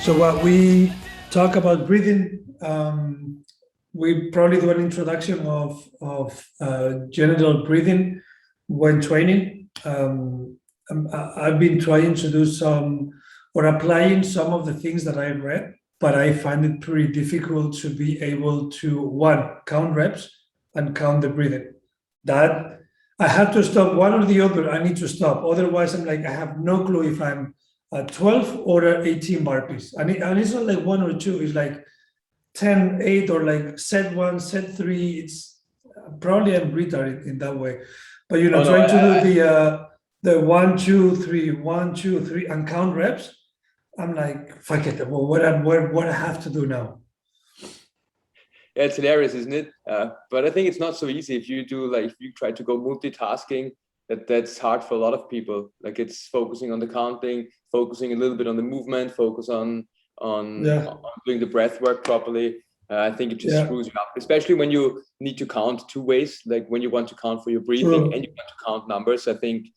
So what we talk about breathing, we probably do an introduction of general breathing when training. I've been trying to do some or applying some of the things that I read, but I find it pretty difficult to be able to, one, count reps and count the breathing. That I have to stop one or the other. I need to stop. Otherwise, I'm like, I have no clue if I'm at 12 or 18 burpees. And it's not like one or two, it's like 10, 8, or like set 1, set 3. It's probably I'm retarded in that way. But trying to do the 1, 2, 3, 1, 2, 3 and count reps, I'm like, fuck it. Well, what I have to do now? Yeah, it's hilarious, isn't it? But I think it's not so easy if you try to go multitasking. That's hard for a lot of people. Like, it's focusing on the counting, focusing a little bit on the movement, focus on doing the breath work properly. I think it just screws you up, especially when you need to count two ways, like when you want to count for your breathing and you want to count numbers. I think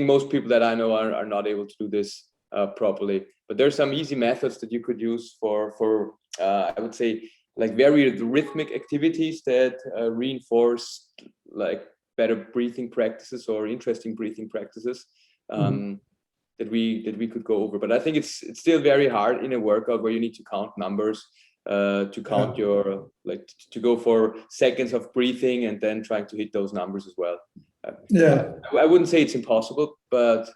most people that I know are not able to do this properly. But there's some easy methods that you could use for I would say, like, very rhythmic activities that reinforce like better breathing practices or interesting breathing practices that we could go over. But I think it's still very hard in a workout where you need to count numbers, to count your, like, to go for seconds of breathing and then trying to hit those numbers as well. I wouldn't say it's impossible, but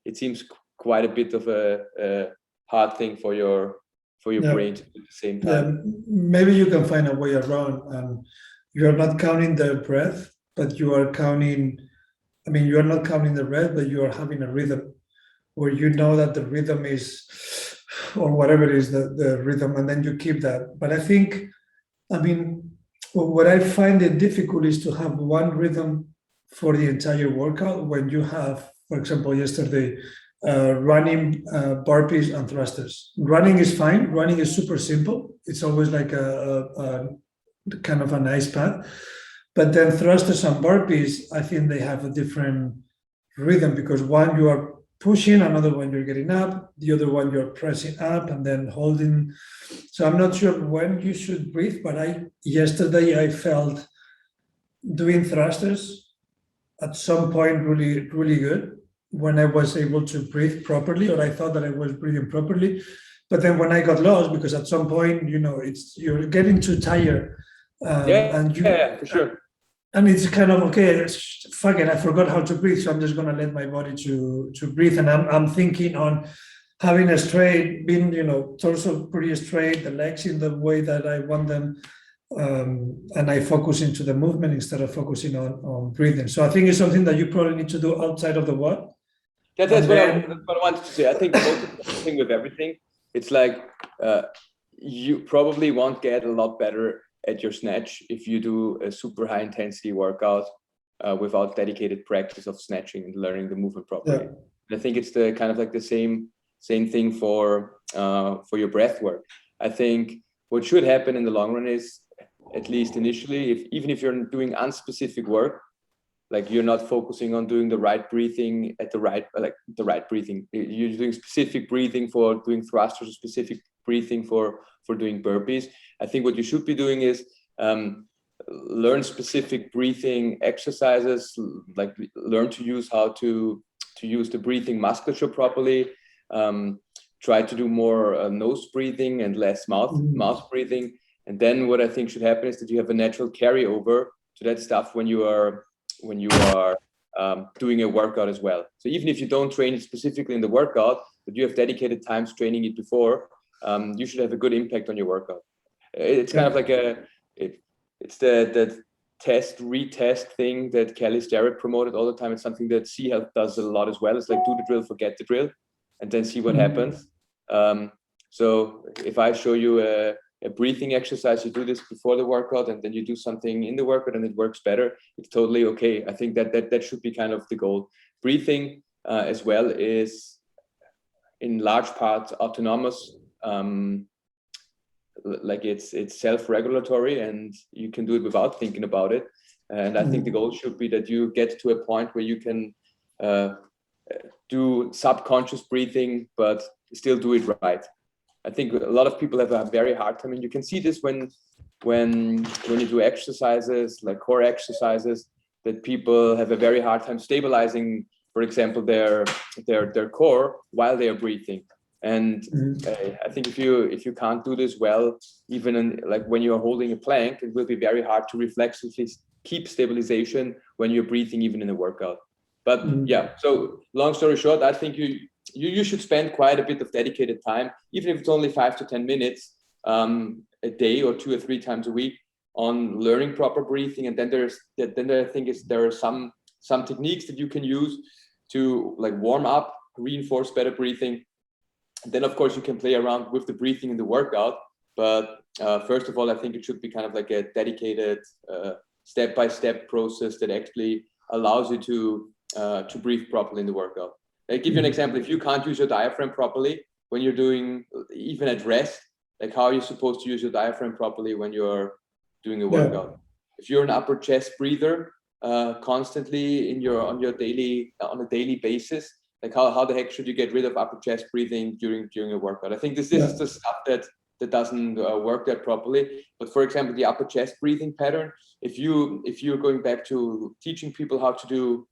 it seems quite a bit of a hard thing for your brain to do at the same time. Maybe you can find a way around. You're not counting the breath, but you are counting. I mean, you are not counting the breath, but you are having a rhythm where you know that the rhythm is, or whatever it is, the rhythm, and then you keep that. But I mean, what I find it difficult is to have one rhythm for the entire workout when you have, for example, yesterday, running, burpees and thrusters. Running is fine. Running is super simple. It's always like a kind of a nice path. But then thrusters and burpees, I think they have a different rhythm, because one, you are pushing, another one you're getting up, the other one you're pressing up and then holding. So I'm not sure when you should breathe, but yesterday I felt doing thrusters at some point really, really good when I was able to breathe properly, or I thought that I was breathing properly. But then when I got lost, because at some point, you're getting too tired. For sure. And it's kind of, okay, fuck it, I forgot how to breathe, so I'm just gonna let my body to breathe. And I'm thinking on having a straight, being, torso pretty straight, the legs in the way that I want them, and I focus into the movement instead of focusing on breathing. So I think it's something that you probably need to do outside of the what. That's what I wanted to say. I think the most important thing with everything, it's like you probably won't get a lot better at your snatch if you do a super high intensity workout without dedicated practice of snatching and learning the movement properly. I think it's the kind of like the same thing for your breath work. I think what should happen in the long run is, at least initially, even if you're doing unspecific work, like you're not focusing on doing the right breathing the right breathing. You're doing specific breathing for doing thrusters, specific breathing for doing burpees. I think what you should be doing is learn specific breathing exercises, like learn to use how to use the breathing musculature properly. Try to do more nose breathing and less mouth breathing. And then what I think should happen is that you have a natural carryover to that stuff when you are doing a workout as well. So even if you don't train it specifically in the workout, but you have dedicated times training it before, you should have a good impact on your workout. It's kind of like it's the test, retest thing that Kelly Starrett promoted all the time. It's something that Sea Health does a lot as well. It's like, do the drill, forget the drill, and then see what happens. So if I show you a breathing exercise, you do this before the workout, and then you do something in the workout and it works better, it's totally okay. I think that should be kind of the goal. Breathing as well is in large part autonomous. Like it's self-regulatory and you can do it without thinking about it. And I think the goal should be that you get to a point where you can do subconscious breathing, but still do it right. I think a lot of people have a very hard time, and you can see this when you do exercises like core exercises, that people have a very hard time stabilizing, for example, their core while they are breathing. And I think if you can't do this well, even in, like when you are holding a plank, it will be very hard to reflexively keep stabilization when you're breathing, even in a workout. But yeah, so long story short, I think you should spend quite a bit of dedicated time, even if it's only 5 to 10 minutes a day or 2 or 3 times a week, on learning proper breathing. And then there are some techniques that you can use to like warm up, reinforce better breathing. And then of course you can play around with the breathing in the workout. But first of all, I think it should be kind of like a dedicated step-by-step process that actually allows you to breathe properly in the workout. I'll give you an example. If you can't use your diaphragm properly when you're doing, even at rest, like how are you supposed to use your diaphragm properly when you're doing a workout? If you're an upper chest breather constantly on a daily basis, like how the heck should you get rid of upper chest breathing during a workout? I think this is the stuff that doesn't work that properly. But for example, the upper chest breathing pattern, if you're going back to teaching people how to do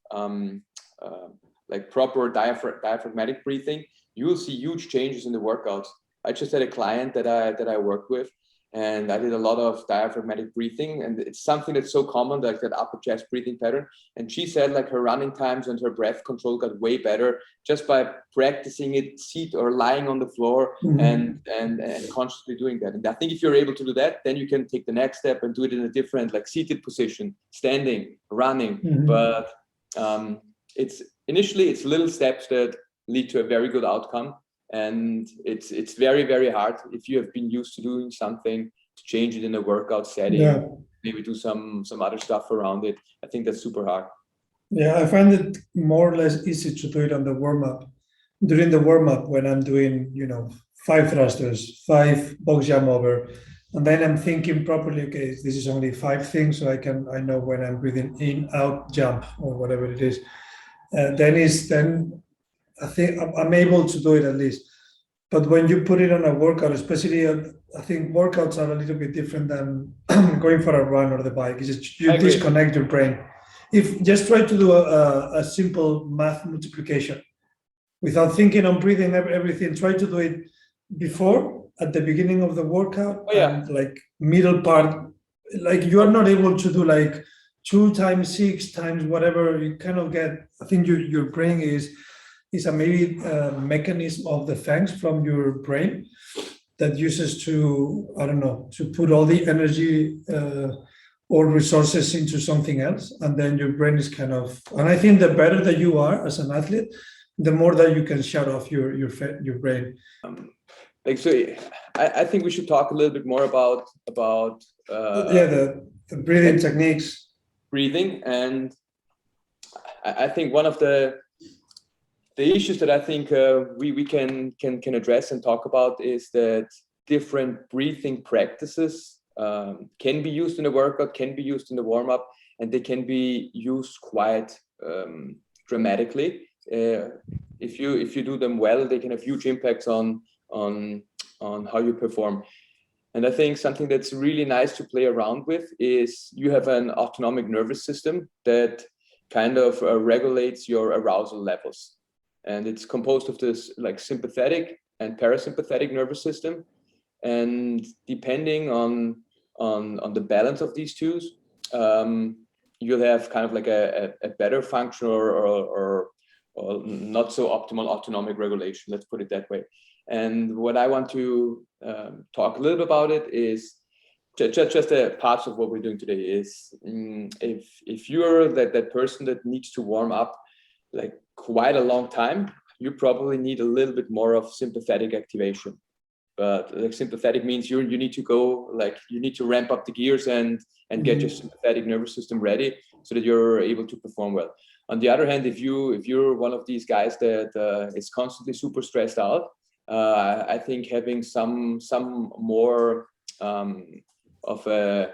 like proper diaphragmatic breathing, you will see huge changes in the workouts. I just had a client that I worked with, and I did a lot of diaphragmatic breathing, and it's something that's so common, like that upper chest breathing pattern. And she said like her running times and her breath control got way better just by practicing it, seat or lying on the floor, and consciously doing that. And I think if you're able to do that, then you can take the next step and do it in a different, like seated position, standing, running. But it's little steps that lead to a very good outcome. And it's very, very hard if you have been used to doing something to change it in a workout setting, maybe do some other stuff around it. I think that's super hard. Yeah, I find it more or less easy to do it on the warm-up. During the warm-up, when I'm doing, 5 thrusters, 5 box jump over, and then I'm thinking properly, okay, this is only 5 things, so I know when I'm breathing in, out, jump, or whatever it is. Then I think I'm able to do it at least. But when you put it on a workout, especially, I think workouts are a little bit different than going for a run or the bike. It's just you disconnect your brain. If just try to do a simple math multiplication without thinking on breathing, everything, try to do it before, at the beginning of the workout, and like middle part, like you are not able to do like 2 times 6 times whatever. You kind of get, I think your brain is a maybe mechanism of defense from your brain that uses to, I don't know, to put all the energy or resources into something else. And then your brain is kind of, and I think the better that you are as an athlete, the more that you can shut off your brain. I think we should talk a little bit more about the breathing techniques. Breathing. And I think one of the issues that I think we can address and talk about is that different breathing practices can be used in a workout, can be used in the warm-up, and they can be used quite dramatically. If you do them well, they can have huge impacts on how you perform. And I think something that's really nice to play around with is you have an autonomic nervous system that kind of regulates your arousal levels. And it's composed of this like sympathetic and parasympathetic nervous system. And depending on the balance of these two, you'll have kind of like a better function or not so optimal autonomic regulation, let's put it that way. And what I want to talk a little bit about it is just a parts of what we're doing today is if you're that person that needs to warm up like quite a long time, you probably need a little bit more of sympathetic activation. But like sympathetic means you need to go, like you need to ramp up the gears and get your sympathetic nervous system ready so that you're able to perform well. On the other hand, if you're one of these guys that is constantly super stressed out, I think having some more of a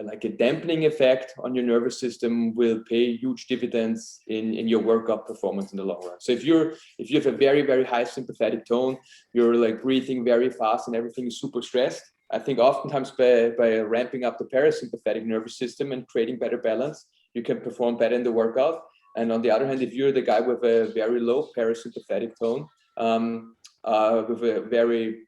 like a dampening effect on your nervous system will pay huge dividends in your workout performance in the long run. So if you have a very, very high sympathetic tone, you're like breathing very fast and everything is super stressed, I think oftentimes by ramping up the parasympathetic nervous system and creating better balance, you can perform better in the workout. And on the other hand, if you're the guy with a very low parasympathetic tone, with a very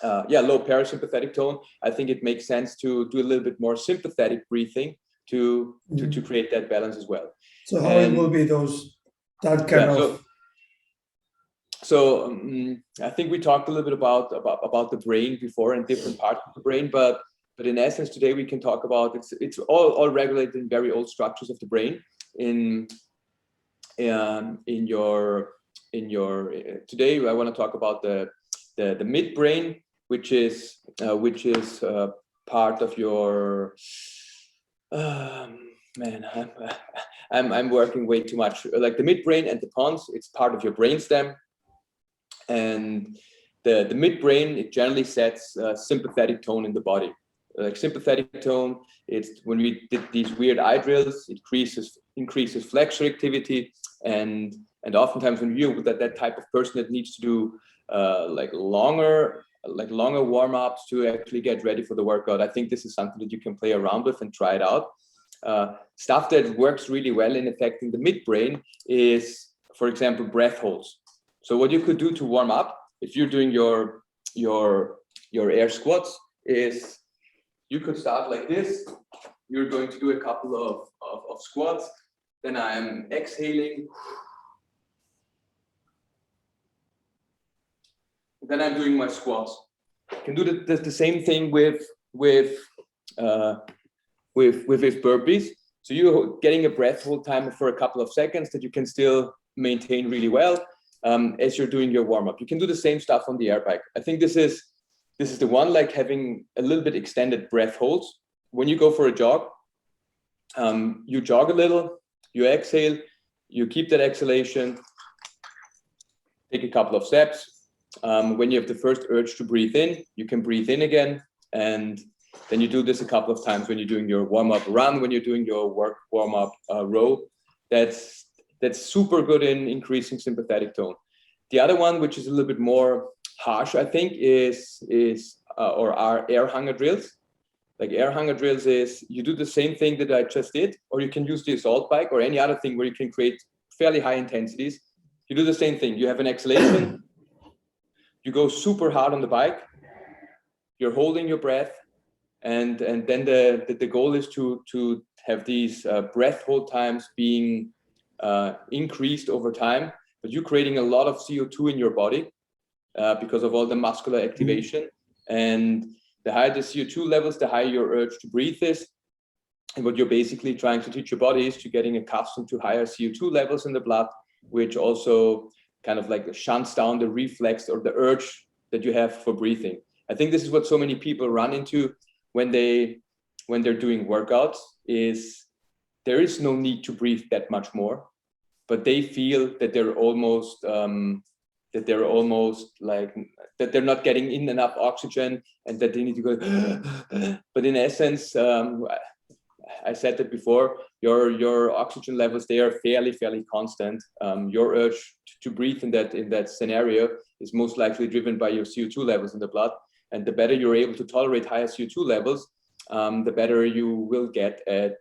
low parasympathetic tone, I think it makes sense to do a little bit more sympathetic breathing to create that balance as well. So how it will be that kind of. So I think we talked a little bit about the brain before and different parts of the brain, but in essence today we can talk about it's all regulated in very old structures of the brain. Today I want to talk about the midbrain, which is part of your I'm working way too much. Like the midbrain and the pons, it's part of your brainstem. And the midbrain, it generally sets sympathetic tone in the body. Like sympathetic tone, it's when we did these weird eye drills, it increases flexor activity, and oftentimes when you're that type of person that needs to do like longer warm-ups to actually get ready for the workout, I think this is something that you can play around with and try it out. Stuff that works really well in affecting the midbrain is, for example, breath holds. So what you could do to warm up, if you're doing your air squats, is you could start like this. You're going to do a couple of squats. Then I'm exhaling. Then I'm doing my squats. You can do the same thing with burpees. So you're getting a breath hold time for a couple of seconds that you can still maintain really well as you're doing your warm-up. You can do the same stuff on the air bike. I think this is the one, like having a little bit extended breath holds. When you go for a jog, you jog a little, you exhale, you keep that exhalation, take a couple of steps. When you have the first urge to breathe in, you can breathe in again, and then you do this a couple of times when you're doing your warm-up run, when you're doing your warm-up row. That's super good in increasing sympathetic tone. The other one, which is a little bit more harsh, I think, are air hunger drills. Like air hunger drills is you do the same thing that I just did, or you can use the assault bike or any other thing where you can create fairly high intensities. You do the same thing. You have an exhalation. You go super hard on the bike. You're holding your breath, and then the goal is to have these breath hold times being increased over time, but you're creating a lot of CO2 in your body because of all the muscular activation. And the higher the CO2 levels, the higher your urge to breathe is. And what you're basically trying to teach your body is to getting accustomed to higher CO2 levels in the blood, which also kind of like shunts down the reflex or the urge that you have for breathing. I think this is what so many people run into when they're doing workouts, is there is no need to breathe that much more, but they feel that they're almost like that they're not getting in enough oxygen and that they need to go. But in essence, I said that before, your oxygen levels, they are fairly constant. Your urge to breathe in that scenario is most likely driven by your CO2 levels in the blood. And the better you're able to tolerate higher CO2 levels, the better you will get at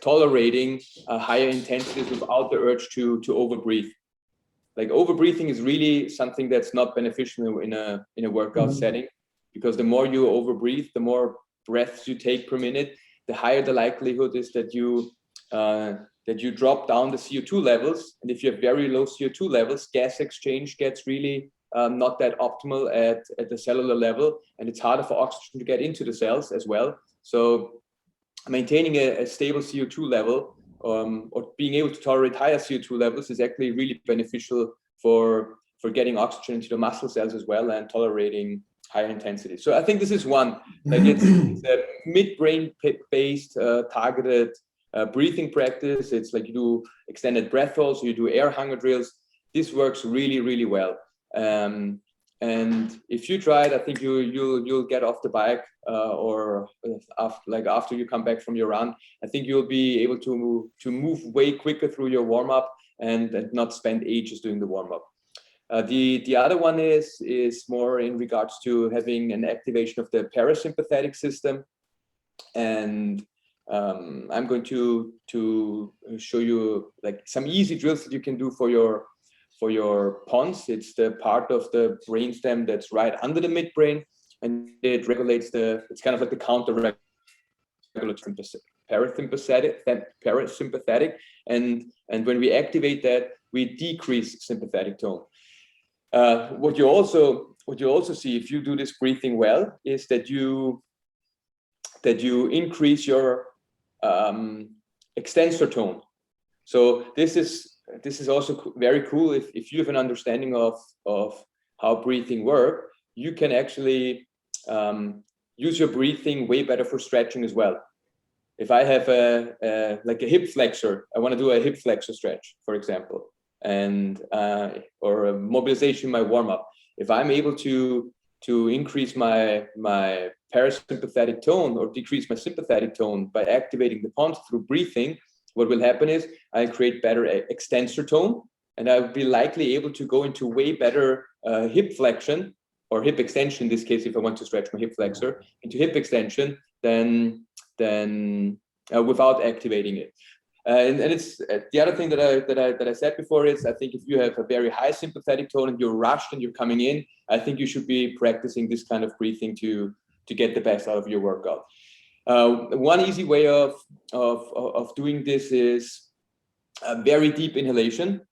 tolerating higher intensities without the urge to overbreathe. Like overbreathing is really something that's not beneficial in a workout setting, because the more you overbreathe, the more breaths you take per minute, the higher the likelihood is that you drop down the CO2 levels. And if you have very low CO2 levels, gas exchange gets really not that optimal at the cellular level, and it's harder for oxygen to get into the cells as well. So maintaining a stable CO2 level or being able to tolerate higher CO2 levels is actually really beneficial for getting oxygen into the muscle cells as well and tolerating higher intensity. So I think this is one, like it's a midbrain based targeted breathing practice. It's like you do extended breath holds, you do air hunger drills. This works really well. And if you try it, I think you'll get off the bike or after you come back from your run. I think you'll be able to move way quicker through your warm up and not spend ages doing the warm up. The other one is more in regards to having an activation of the parasympathetic system, and I'm going to show you like some easy drills that you can do for your pons. It's the part of the brainstem that's right under the midbrain, and it regulates it's kind of like the counter parasympathetic, and when we activate that, we decrease sympathetic tone. What you also see if you do this breathing well is that you increase your extensor tone. So this is also very cool. If you have an understanding of how breathing works, you can actually use your breathing way better for stretching as well. If I have like a hip flexor, I want to do a hip flexor stretch, for example, and or a mobilization, my warm up. If I'm able to increase my parasympathetic tone or decrease my sympathetic tone by activating the pons through breathing, what will happen is I create better extensor tone, and I'll be likely able to go into way better hip flexion or hip extension in this case, if I want to stretch my hip flexor into hip extension than without activating it. And it's the other thing that I said before is I think if you have a very high sympathetic tone and you're rushed and you're coming in, I think you should be practicing this kind of breathing to get the best out of your workout. One easy way of doing this is a very deep inhalation.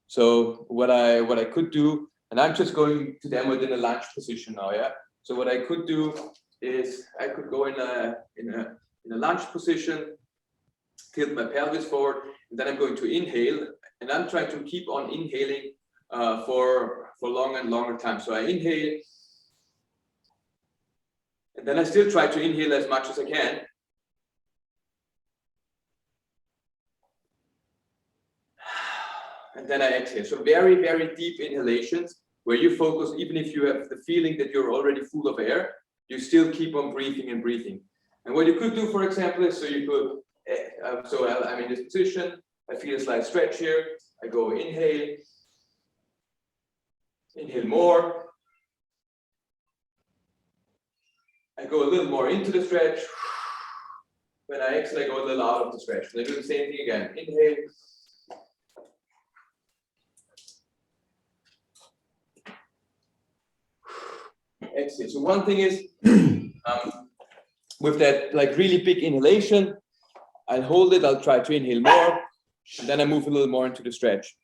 So what I could do, and I'm just going to demo it in a lunge position now, yeah. So what I could do is I could go in a lunge position, tilt my pelvis forward, and then I'm going to inhale, and I'm trying to keep on inhaling for longer and longer time. So I inhale, and then I still try to inhale as much as I can. And then I exhale. So very, very deep inhalations where you focus, even if you have the feeling that you're already full of air, you still keep on breathing and breathing. And what you could do, for example, is so you could, I'm in this position, I feel a slight stretch here, I go inhale more, I go a little more into the stretch, when I exhale, I go a little out of the stretch. And I do the same thing again, inhale, exhale. So one thing is, with that like really big inhalation, I'll hold it, I'll try to inhale more, and then I move a little more into the stretch.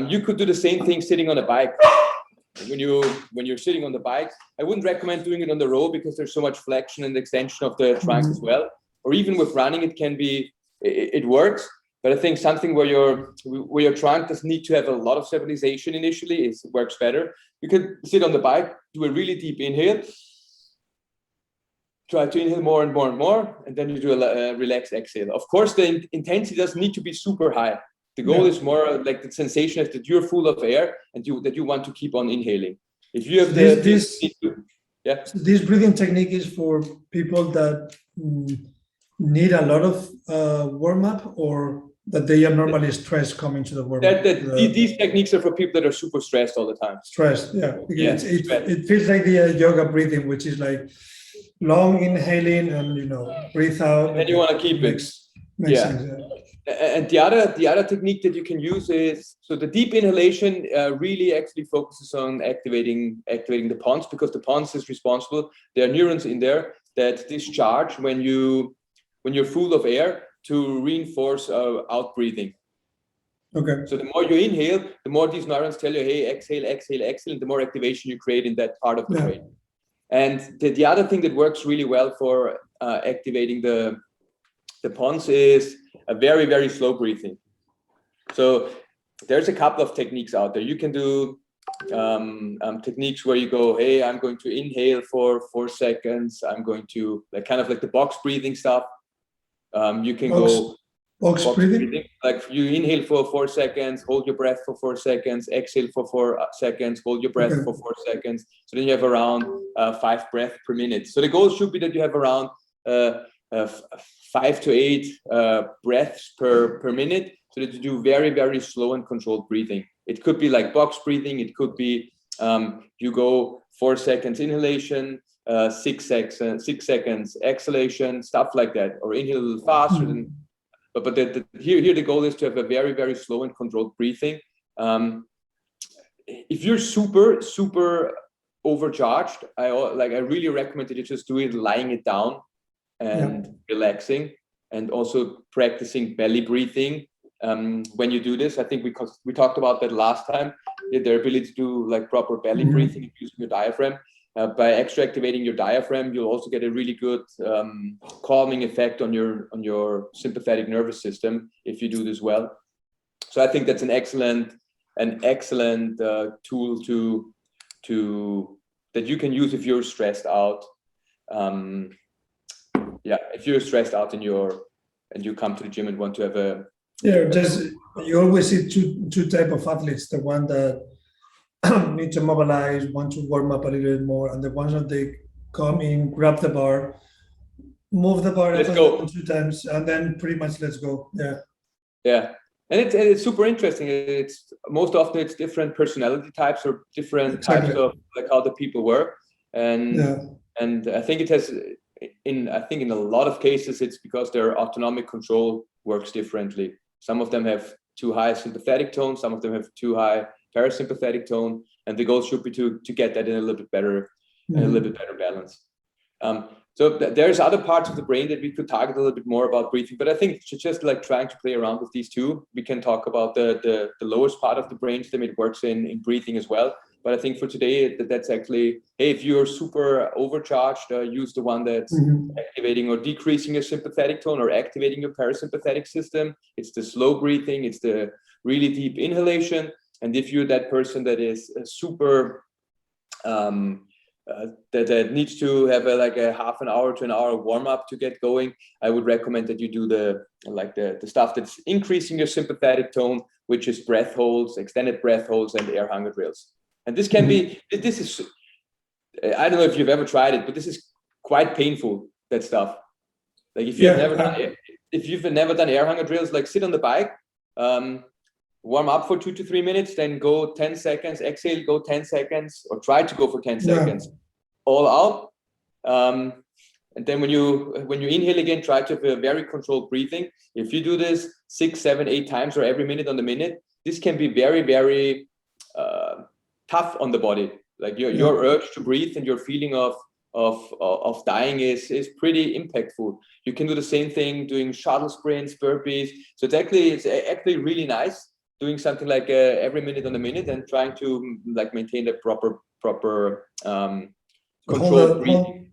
You could do the same thing sitting on a bike. When you're sitting on the bike, I wouldn't recommend doing it on the row because there's so much flexion and extension of the trunk as well. Or even with running, it works. But I think something where your trunk doesn't need to have a lot of stabilization initially works better. You could sit on the bike, do a really deep inhale, try to inhale more and more and more, and then you do a relaxed exhale. Of course, the intensity doesn't need to be super high. The goal is more like the sensation is that you're full of air and that you want to keep on inhaling. If you have this breathing technique is for people that need a lot of warm up, or that they are normally stressed coming to the warm up. These techniques are for people that are super stressed all the time. Stressed, yeah. It feels like the yoga breathing, which is like long inhaling and breathe out. And then you want to keep it. Makes sense, yeah. And the other technique that you can use is, so the deep inhalation really actually focuses on activating the pons, because the pons is responsible. There are neurons in there that discharge when you're full of air to reinforce out breathing. Okay. So the more you inhale, the more these neurons tell you, hey, exhale, exhale, exhale, and the more activation you create in that part of the brain. And the other thing that works really well for activating the pons is a very, very slow breathing. So there's a couple of techniques out there. You can do techniques where you go, hey, I'm going to inhale for 4 seconds. I'm going to kind of like the box breathing stuff. You can go Box breathing? Like you inhale for 4 seconds, hold your breath for 4 seconds, exhale for 4 seconds, hold your breath for 4 seconds. So then you have around 5 breaths per minute. So the goal should be that you have around 5 to 8 breaths per minute, so that you do very, very slow and controlled breathing. It could be like box breathing. It could be you go 4 seconds inhalation, 6 seconds exhalation, stuff like that, or inhale a little faster than. But here the goal is to have a very, very slow and controlled breathing. If you're super overcharged, I really recommend that you just do it lying it down and relaxing, and also practicing belly breathing when you do this. I think we talked about that last time. The ability to do like proper belly breathing using your diaphragm. By extra activating your diaphragm, you'll also get a really good calming effect on your sympathetic nervous system if you do this well. So I think that's an excellent tool that you can use if you're stressed out. If you're stressed out and you come to the gym and want to have you always see two type of athletes: the one that need to mobilize, want to warm up a little bit more, and the ones that they come in, grab the bar, move the bar 2 times, and then pretty much let's go. And it's super interesting. It's most often it's different personality types or different types of like how the people work, and I think it has in a lot of cases it's because their autonomic control works differently. Some of them have too high sympathetic tone, some of them have too high parasympathetic tone, and the goal should be to get that in a little bit better, balance. So there's other parts of the brain that we could target a little bit more about breathing, but I think just like trying to play around with these two, we can talk about the lowest part of the brainstem. It works in breathing as well. But I think for today, that's actually, hey, if you're super overcharged, use the one that's activating or decreasing your sympathetic tone or activating your parasympathetic system. It's the slow breathing. It's the really deep inhalation. And if you're that person that is super, that needs to have a half an hour to an hour warm up to get going, I would recommend that you do the stuff that's increasing your sympathetic tone, which is breath holds, extended breath holds, and air hunger drills. And this can be, this is, I don't know if you've ever tried it, but this is quite painful, that stuff. Like if you've never done air hunger drills, like sit on the bike, warm up for 2 to 3 minutes, then go 10 seconds, exhale, go 10 seconds, or try to go for 10 seconds, all out. And then when you inhale again, try to have a very controlled breathing. If you do this 6, 7, 8 times or every minute on the minute, this can be very, very tough on the body. Like your urge to breathe and your feeling of dying is pretty impactful. You can do the same thing doing shuttle sprints, burpees. So it's actually really nice doing something like every minute on the minute and trying to like maintain the proper controlled breathing.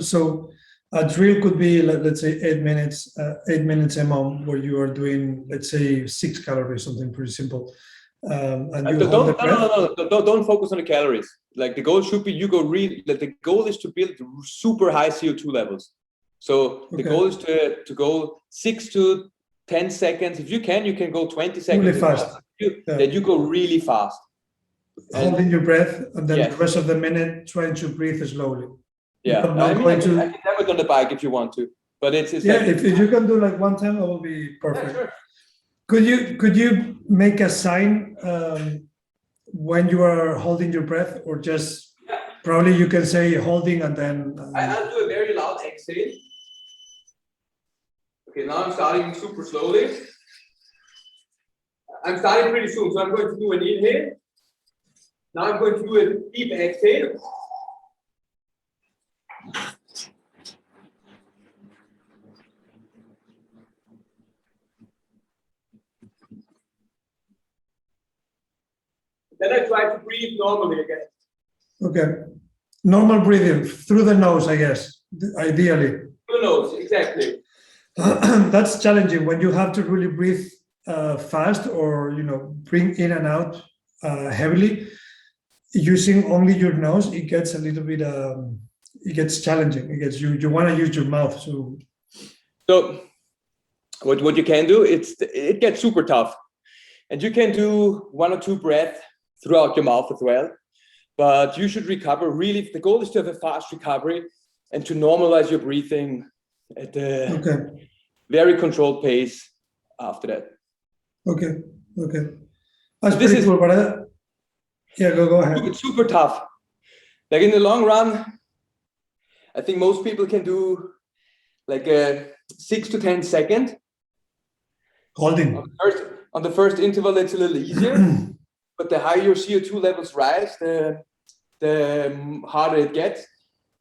So a drill could be like, let's say 8 minutes amount where you are doing, let's say 6 calories, something pretty simple. And you don't focus on the calories. Like the goal should be the goal is to build super high CO2 levels. So the goal is to go 6 to 10 seconds. If you can go 20 seconds. Really fast. That you go really fast. Holding your breath, and then the rest of the minute trying to breathe slowly. Yeah, I can have it on the bike if you want to, but it's like, if you can do like 1 time, that will be perfect. Sure. Could you make a sign when you are holding your breath, or just probably you can say holding and then I'll do a very loud exhale. Okay, now I'm starting super slowly. I'm starting pretty soon, so I'm going to do an inhale. Now I'm going to do a deep exhale. Then I try to breathe normally again. Okay. Normal breathing through the nose, I guess, ideally. Through the nose, exactly. That's challenging when you have to really breathe fast, or bring in and out heavily. Using only your nose, it gets a little bit it gets challenging. It gets you want to use your mouth. So what you can do, it gets super tough. And you can do 1 or 2 breaths throughout your mouth as well. But you should recover really. The goal is to have a fast recovery and to normalize your breathing at a very controlled pace after that. Okay. That's pretty cool, but go ahead. It's super tough. Like in the long run, I think most people can do like a 6 to 10 second. Holding. On the first interval, it's a little easier, but the higher your CO2 levels rise, the harder it gets.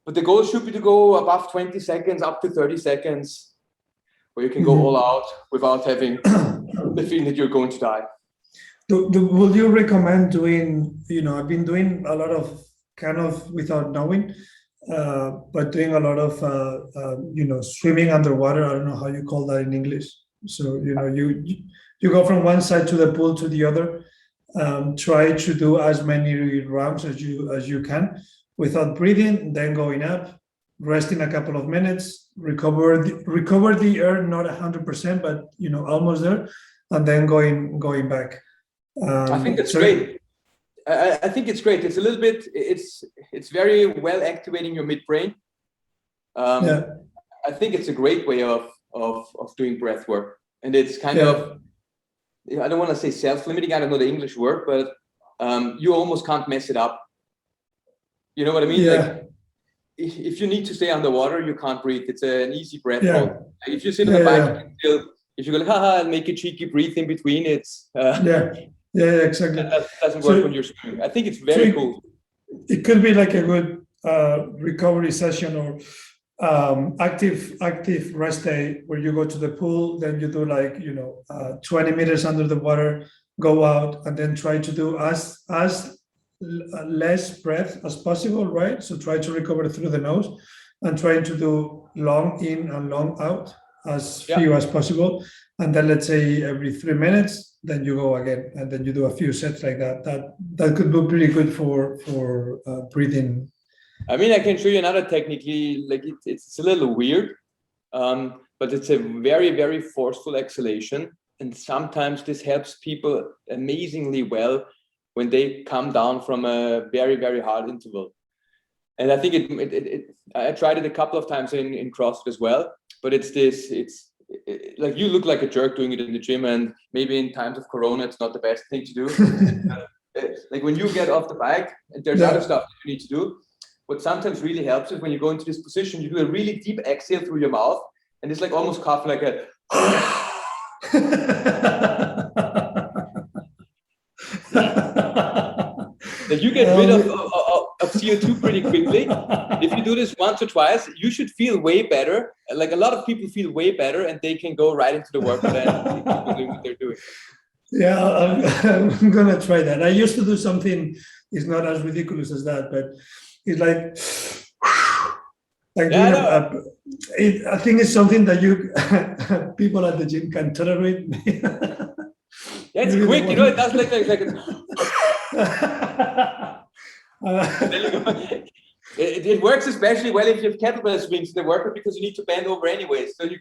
But the goal should be to go above 20 seconds, up to 30 seconds, where you can go all out without having the feeling that you're going to die. Would you recommend doing, I've been doing a lot of kind of without knowing, but doing a lot of, swimming underwater. I don't know how you call that in English. So, you go from one side to the pool to the other, try to do as many rounds as you can without breathing, then going up, resting a couple of minutes, recover the air, not 100%, but, almost there, and then going back. I think that's great. I think it's great. It's a little bit, it's very well activating your midbrain. I think it's a great way of doing breath work. And it's kind of, I don't want to say self-limiting, I don't know the English word, but you almost can't mess it up. You know what I mean? Like, if you need to stay underwater, you can't breathe. It's an easy breath hold. Like if you sit on the bike, you can still, if you go like, haha, and make a cheeky breathe in between, it's exactly. That doesn't work when you're swimming. I think it's very cool. It could be like a good recovery session or active rest day where you go to the pool, then you do like 20 meters under the water, go out, and then try to do as less breath as possible, right? So try to recover through the nose and try to do long in and long out as few as possible. And then let's say every 3 minutes, then you go again, and then you do a few sets like that. That could be pretty good for breathing. I mean, I can show you another technique. Like it's a little weird, but it's a very, very forceful exhalation. And sometimes this helps people amazingly well when they come down from a very, very hard interval. And I think I tried it a couple of times in CrossFit as well, but it's like you look like a jerk doing it in the gym, and maybe in times of Corona, it's not the best thing to do. Like when you get off the bike, and there's other stuff that you need to do. What sometimes really helps is when you go into this position, you do a really deep exhale through your mouth, and it's like almost coughing like a. Like you get rid of CO2 pretty quickly. If you do this once or twice, you should feel way better. Like a lot of people feel way better, and they can go right into the workout and keep doing what they're doing. Yeah, I'm gonna try that. I used to do something. It's not as ridiculous as that, but it's like I think it's something that you people at the gym can tolerate. Yeah, it's quick, it does like it works especially well if you have kettlebell swings in the workout, because you need to bend over anyway. So you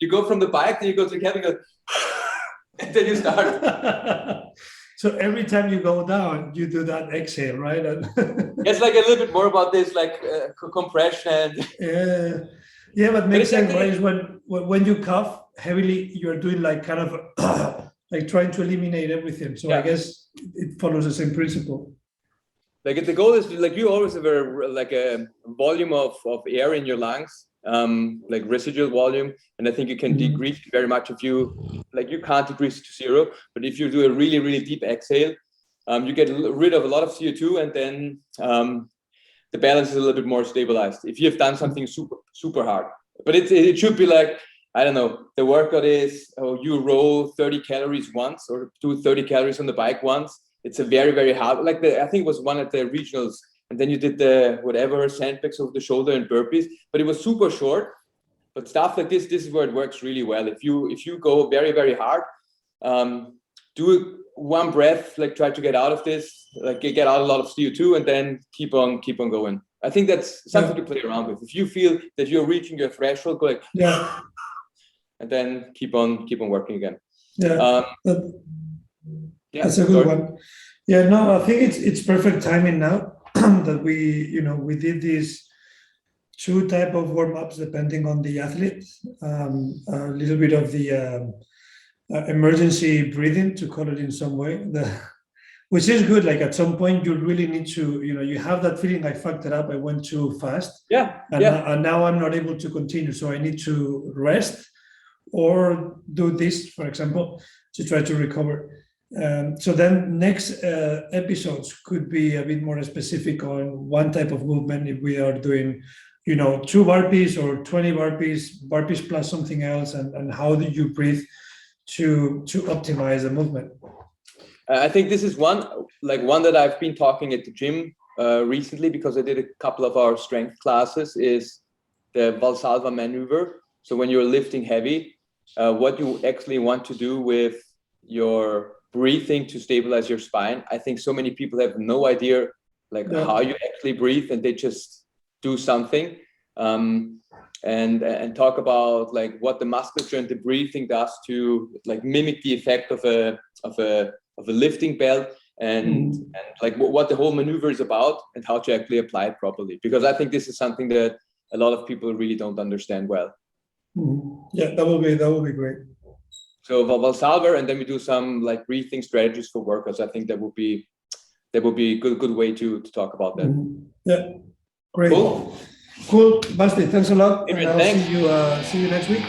go from the bike, then you go to the kettlebell, and then you start. So every time you go down, you do that exhale, right? It's like a little bit more about this, like compression. But makes sense, right? Is when you cough heavily, you're doing like kind of like trying to eliminate everything. So I guess it follows the same principle. Like the goal is like you always have a volume of air in your lungs, like residual volume, and I think you can decrease it very much if you can't decrease it to zero, but if you do a really, really deep exhale, you get rid of a lot of CO2, and then the balance is a little bit more stabilized if you've done something super hard. But it should be like, I don't know, the workout is you row 30 calories once or do 30 calories on the bike once. It's a very, very hard, like I think it was one at the regionals, and then you did the sandbags over the shoulder and burpees, but it was super short. But stuff like this is where it works really well. If you go very, very hard, do one breath, like try to get out of this, like get out a lot of CO2, and then keep on going. I think that's something to play around with. If you feel that you're reaching your threshold, go like and then keep on working again. Yeah, that's a good one. Yeah, no, I think it's perfect timing now that we did these two type of warm-ups depending on the athlete. A little bit of the emergency breathing, to call it in some way, which is good. Like at some point you really need to, you have that feeling, I fucked it up, I went too fast. And now I'm not able to continue. So I need to rest or do this, for example, to try to recover. So then next episodes could be a bit more specific on one type of movement. If we are doing, 2 burpees or 20 burpees plus something else, and how do you breathe to optimize the movement? I think this is one that I've been talking at the gym recently, because I did a couple of our strength classes, is the Valsalva Maneuver. So when you're lifting heavy, what you actually want to do with your breathing to stabilize your spine. I think so many people have no idea how you actually breathe, and they just do something. And talk about what the musculature and the breathing does to mimic the effect of a lifting belt, and what the whole maneuver is about, and how to actually apply it properly. Because I think this is something that a lot of people really don't understand well. Yeah, that will be great. So Valsalva, and then we do some breathing strategies for workouts. I think that would be a good way to talk about that. Yeah, great. Cool. Basti, thanks a lot. Adrian, and I'll see you next week.